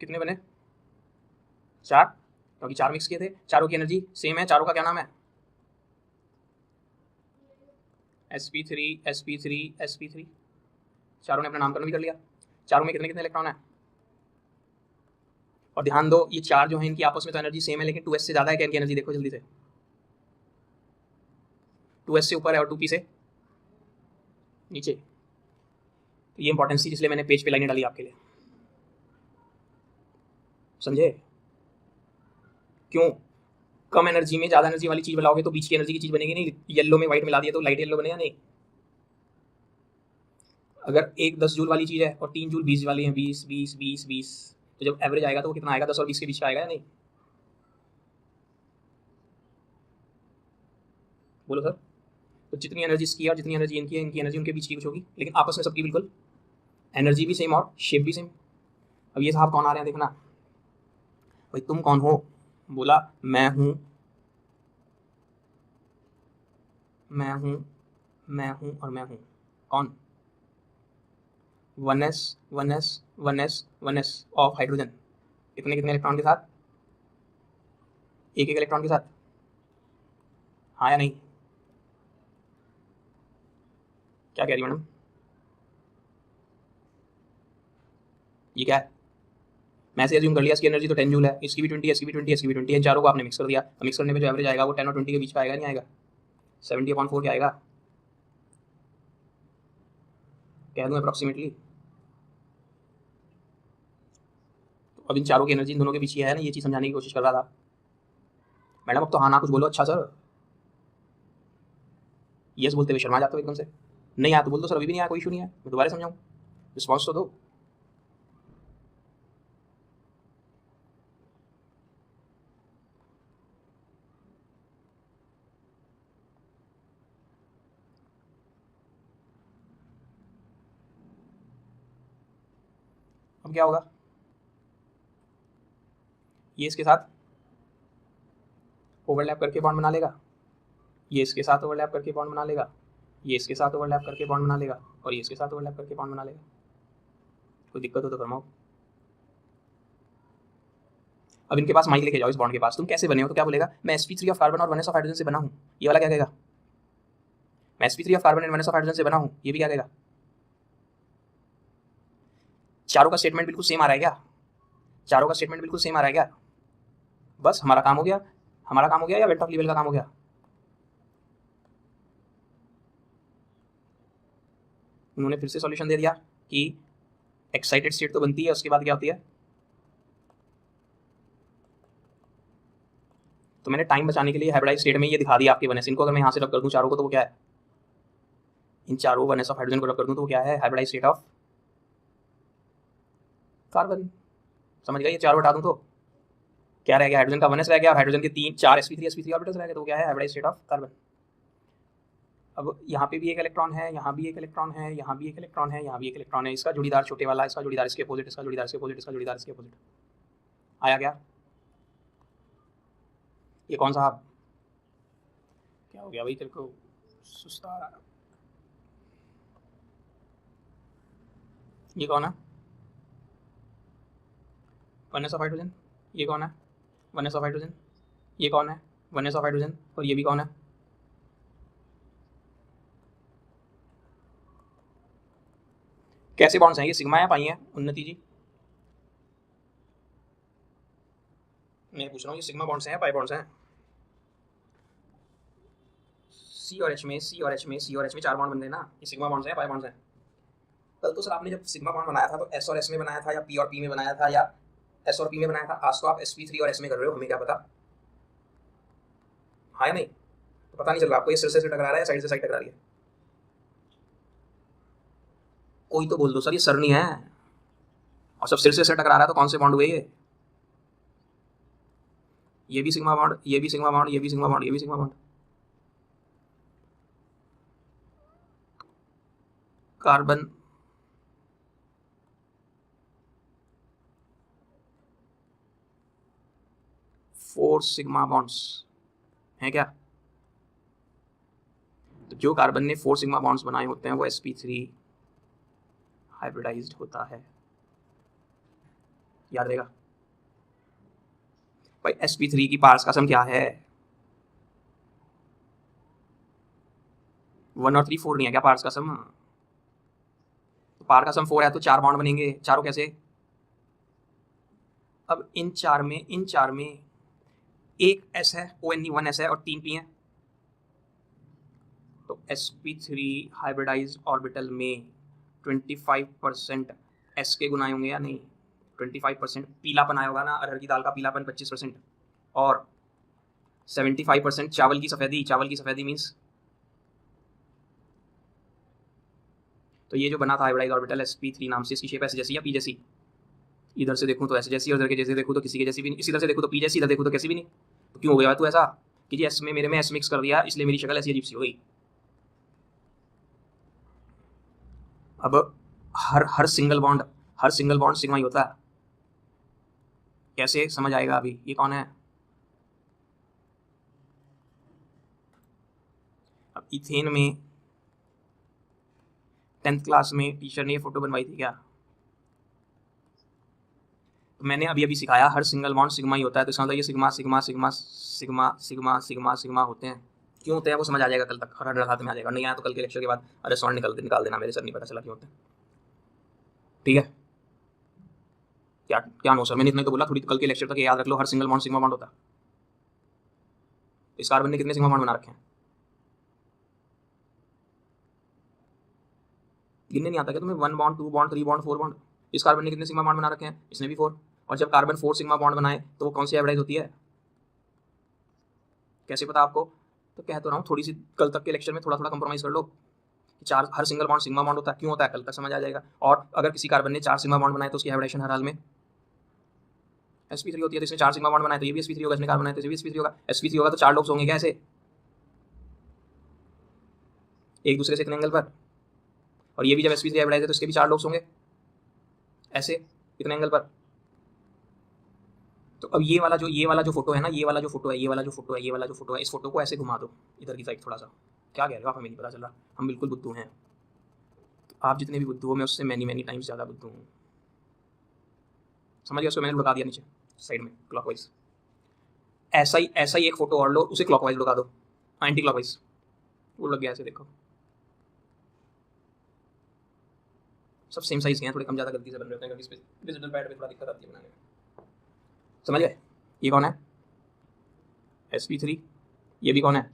Speaker 1: कितने बने? 4, क्योंकि 4 मिक्स किए थे। चारों की एनर्जी सेम है। चारों का क्या नाम है? sp3 sp3 sp3। चारों ने अपना नामकरण भी कर लिया। चारों में कितने कितने इलेक्ट्रॉन है? और ध्यान दो ये 4 जो है इनकी आपस में तो एनर्जी सेम है, लेकिन 2s से ज़्यादा है क्या इनकी एनर्जी? देखो जल्दी से, 2s से ऊपर है और 2p से नीचे। तो ये इंपॉर्टेंस थी, इसलिए मैंने पेज पे लाइनें डाली आपके लिए, समझे? क्यों? कम एनर्जी में ज़्यादा एनर्जी वाली चीज़ बनाओगे तो बीच की एनर्जी की चीज़ बनेगी नहीं। येलो में वाइट मिला दिया तो लाइट येलो बनेगा नहीं। अगर एक 10 जूल वाली चीज़ है और 3 जूल 20 वाली है, 20 20 20 20, तो जब एवरेज आएगा तो वो कितना आएगा? 10 और 20 के बीच का आएगा या नहीं? बोलो सर। तो जितनी एनर्जी इसकी है और जितनी एनर्जी इनकी है, इनकी एनर्जी उनके बीच की कुछ होगी, लेकिन आपस में सबकी बिल्कुल एनर्जी भी सेम और शेप भी सेम। अब ये साहब कौन आ रहे हैं देखना। भाई तुम कौन हो? बोला मैं हूँ, मैं हूँ, मैं हूँ और मैं हूँ। कौन? 1s 1s 1s 1s of hydrogen. कितने कितने इलेक्ट्रॉन के साथ? एक एक इलेक्ट्रॉन के साथ। हाँ या नहीं? क्या कह रही मैडम? ये क्या है? मैं से अज्यूम कर लिया इसकी एनर्जी तो 10 जूल है, इसकी भी 20, इसकी भी 20, इसकी भी 20 है। चारों को आपने मिक्स कर दिया, तो मिक्स करने पे जो एवरेज आएगा वो 10 और 20 के बीच का आएगा नहीं आएगा? 70/4 क्या आएगा? कह दूँ अप्रॉक्सीमेटली। तो अब इन चारों की एनर्जी इन दोनों के बीच ही है ना, ये चीज़ समझाने की कोशिश कर रहा था। मैडम अब तो हाँ ना कुछ बोलो। अच्छा सर, यस बोलते हुए शर्मा जाते हो एकदम से। नहीं आया तो बोल दो सर, अभी भी नहीं आया, कोई इशू नहीं है, मैं दोबारा समझाऊँ, रिस्पॉन्स तो दो। अब क्या होगा? ये इसके साथ ओवरलैप करके बॉन्ड बना लेगा, ये इसके साथ ओवरलैप करके बॉन्ड बना लेगा, ये इसके साथ ओवरलैप करके बॉन्ड बना लेगा, और ये इसके साथ ओवरलैप करके बॉन्ड बना लेगा। कोई दिक्कत हो तो फरमाओ। अब इनके पास माइक लेके जाओ इस बॉन्ड के पास, तुम कैसे बने हो? तो क्या बोलेगा? मैं sp3 ऑफ कार्बन और 1s ऑफ हाइड्रोजन से बना हूँ। ये वाला क्या कहेगा? मैं sp3 of carbon and 1s of hydrogen से बना हूँ। ये भी क्या कहेगा? चारों का स्टेटमेंट बिल्कुल सेम आ रहा है क्या? चारों का स्टेटमेंट बिल्कुल सेम आ रहा है क्या? बस हमारा काम हो गया। हमारा काम हो गया या वेट ऑफ लीवेल का काम हो गया? उन्होंने फिर से सॉल्यूशन दे दिया कि एक्साइटेड स्टेट तो बनती है, उसके बाद क्या होती है? तो मैंने टाइम बचाने के लिए हाइब्रिडाइज स्टेट में ये दिखा दिया आपके 1s। इनको अगर मैं यहाँ से रब कर दूँ चारों को तो वो क्या है? इन चारों 1s ऑफ हाइड्रोजन को रब कर दूँ तो वो क्या है? Hybridise state of carbon. समझ गए? ये चारों हटा दूँ तो क्या रह गया? हाइड्रोजन का 1s रह गया और हाइड्रोजन के 4 sp3 ऑर्बिटल्स रह गए, तो क्या है? Hybridise state of carbon. अब यहाँ पे भी एक इलेक्ट्रॉन है, यहाँ भी एक इलेक्ट्रॉन है, यहाँ भी एक इलेक्ट्रॉन है, यहाँ भी एक इलेक्ट्रॉन है। इसका जोड़ीदार छोटे वाला, इसका जोड़ीदार इसके अपोजिट, इसका जोड़ीदार इसके अपोजिट, इसका जोड़ीदार इसके अपोजिट। आया क्या? ये कौन सा? क्या हो गया भाई तेरे को? सुस्ता। ये कौन है? 1s of hydrogen. ये कौन है? 1s of hydrogen. ये कौन है? 1s of hydrogen. और ये भी कौन है? कैसे बॉन्ड्स हैं ये? सिग्मा है, पाई है? उन्नति जी मैं पूछ रहा हूँ, ये सिग्मा बॉन्ड्स हैं, पाई बॉन्ड्स हैं? सी और एच में, सी और एच में, सी और एच में 4 बॉन्ड बन रहे ना, ये सिग्मा बॉन्ड्स हैं, पाई बॉन्ड्स हैं? कल तो सर आपने जब सिग्मा बॉन्ड बनाया था तो एस और एस में बनाया था या पी और पी में बनाया था या एस और पी में बनाया था? आज तो आप sp3 और एस में कर रहे हो, हमें क्या पता? हाँ या नहीं? तो पता नहीं चल रहा आपको ये सिर से टकरा रहा है या साइड से साइड टकरा रही है? कोई तो बोल दो सर, ये सर नहीं है। और सब सिर से टकरा रहा है तो कौन से बॉन्ड हुए ये भी सिग्मा बॉन्ड, ये भी सिग्मा बॉन्ड, ये भी सिग्मा बॉन्ड, ये भी sigma bond. Carbon 4 sigma bonds हैं क्या? तो जो कार्बन ने 4 सिग्मा बॉन्ड्स बनाए होते हैं वो sp3 हाइब्रिडाइज्ड होता है। याद रहेगा भाई। sp3 की पार्ट्स का सम क्या है? 1 और 3 4 नहीं है क्या पार्ट्स का सम? तो पार्ट का सम 4 है तो 4 बॉन्ड बनेंगे। चारों कैसे? अब इन चार में एक s है, ONE 1 s है और 3 p है। तो sp3 हाइब्रिडाइज ऑर्बिटल में 25% s के गुना होंगे या नहीं? 25% पीलापन आया होगा ना, अरहर की दाल का पीलापन 25%, और 75% चावल की सफ़ेदी मीन्स। तो ये जो बना था हाइब्रिडाइज ऑर्बिटल sp3 नाम से, इसकी शेप ऐसे जैसी या p जैसी? इधर से देखूँ तो ऐसे जैसी, और इधर के जैसे देखूँ तो किसी के जैसी भी नहीं। इसी तरह से देखूँ तो p जैसी, इधर देखूँ तो कैसी भी नहीं। तो क्यों हो गया तू ऐसा कि जी s में मेरे में s मिक्स कर दिया, इसलिए मेरी शक्ल ऐसी अजीब सी हो गई। अब हर सिंगल बॉन्ड सिग्मा ही होता है। कैसे समझ आएगा अभी? ये कौन है? अब इथेन में 10th क्लास में टीचर ने ये फोटो बनवाई थी क्या? तो मैंने अभी सिखाया हर सिंगल बॉन्ड सिग्मा ही होता है। तो इसका मतलब ये sigma sigma sigma sigma sigma sigma sigma होते हैं। क्यों होते हैं वो समझ आ जाएगा कल तक, हर हाथ में आ जाएगा। नहीं आया तो कल के लेक्चर के बाद अरे सॉन्ड निकाल देना, मेरे सर नहीं पता चला क्यों होते हैं। ठीक है? क्या नो सर, मैंने इतना तो बोला, थोड़ी कल के लेक्चर तक याद रख लो। हर सिंगल बॉन्ड सिग्मा बॉन्ड होता है। इस कार्बन ने कितने सिग्मा बॉन्ड बना रखे हैं? गिनने नहीं आता क्या तुम्हें? 1 बॉन्ड 2 बॉन्ड 3 बॉन्ड 4 बॉन्ड। इस कार्बन ने कितने सिग्मा बॉन्ड बना रखे हैं? इसने भी 4। और जब कार्बन 4 सिग्मा बॉन्ड बनाए तो वो कौन सी हाइब्रिडाइज होती है? कैसे पता आपको? तो कह तो रहा हूँ, थोड़ी सी कल तक के लेक्चर में थोड़ा कंप्रोमाइज़ कर लो। चार हर सिंगल बॉन्ड सिग्मा बॉन्ड होता है। क्यों होता है कल तक समझ आ जाएगा। और अगर किसी कार्बन ने 4 सिग्मा बॉन्ड बनाए तो उसकी हाइब्रिडाइजेशन हर हाल में sp3 होती है। तो इसने 4 सिग्मा बॉन्ड बनाए तो ये भी sp3 होगा, इसने कार्बन बनाया तो ये भी sp3 होगा। sp3 होगा तो 4 लोग होंगे क्या ऐसे एक दूसरे से इतने एंगल पर? और ये भी जब sp3 हाइब्रिडाइज है तो इसके भी 4 लोग होंगे ऐसे इतने एंगल पर। तो अब ये वाला जो फोटो है ना, ये वाला जो फोटो है, इस फोटो को ऐसे घुमा दो इधर की साइड थोड़ा सा। क्या कह रहे हो आप? हमें नहीं पता चल रहा। हम बिल्कुल बुद्धू हैं। आप जितने भी बुद्धू हो, मैं उससे मैनी टाइम्स ज़्यादा बुद्धू हूँ। समझ गया? उसको मैंने लुका दिया नीचे साइड में क्लॉकवाइज। ऐसा ही एक फोटो और लो, उसे क्लॉकवाइज लुका दो, एंटी क्लॉकवाइज। वो लग गया ऐसे, देखो सब सेम साइज के हैं, थोड़े कम ज़्यादा गलती से बन रहे हैं क्योंकि डिजिटल पैड में थोड़ा दिक्कत आती है बनाने में। समझ गए? ये कौन है? sp3। ये भी कौन है?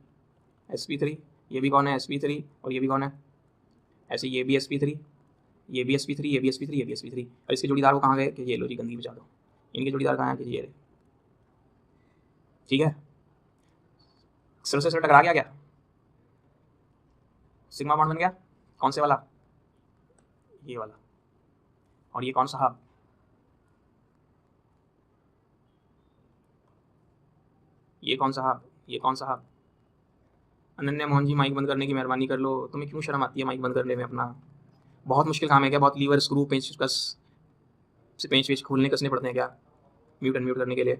Speaker 1: sp3। ये भी कौन है? sp3। और ये भी कौन है? ऐसे ये भी sp3, ये भी sp3, ये भी sp3, ये भी sp3। और इसके जोड़ीदार को कहाँ गए कि ये लो जी, गंदगी बचा दो। इनके जोड़ीदार कहाँ है कि ये रहे। ठीक है? सिर से टकरा गया क्या? सिग्मा बॉन्ड बन गया। कौन से वाला? ये वाला। और ये कौन साहब? ये कौन साहब? ये कौन साहब? अनन्या मोहन जी, माइक बंद करने की मेहरबानी कर लो। तुम्हें क्यों शर्म आती है माइक बंद करने में अपना? बहुत मुश्किल काम है क्या? बहुत लीवर स्क्रू पेंच कस से पेंच खोलने कसने पड़ते हैं क्या म्यूट अनम्यूट करने के लिए?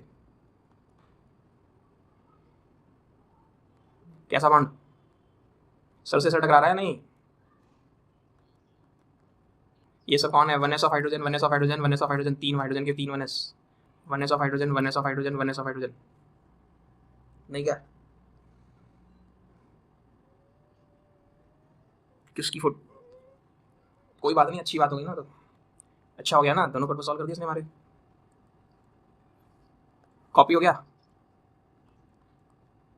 Speaker 1: कैसा बॉन्ड? सर से टकरा रहा है? नहीं। ये सब कौन है? 1s of hydrogen, 1s of hydrogen, 1s of hydrogen, 3 hydrogen के 3 1s, 1s of hydrogen, 1s of hydrogen, 1s of hydrogen. नहीं क्या? किसकी फुट? कोई बात नहीं, अच्छी बात होगी ना। तो अच्छा हो गया ना, दोनों पर्पस सॉल्व कर दिया इसने हमारे। कॉपी हो गया।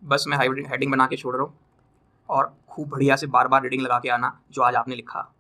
Speaker 1: बस मैं हेडिंग बना के छोड़ रहा हूँ और खूब बढ़िया से बार रीडिंग लगा के आना जो आज आपने लिखा।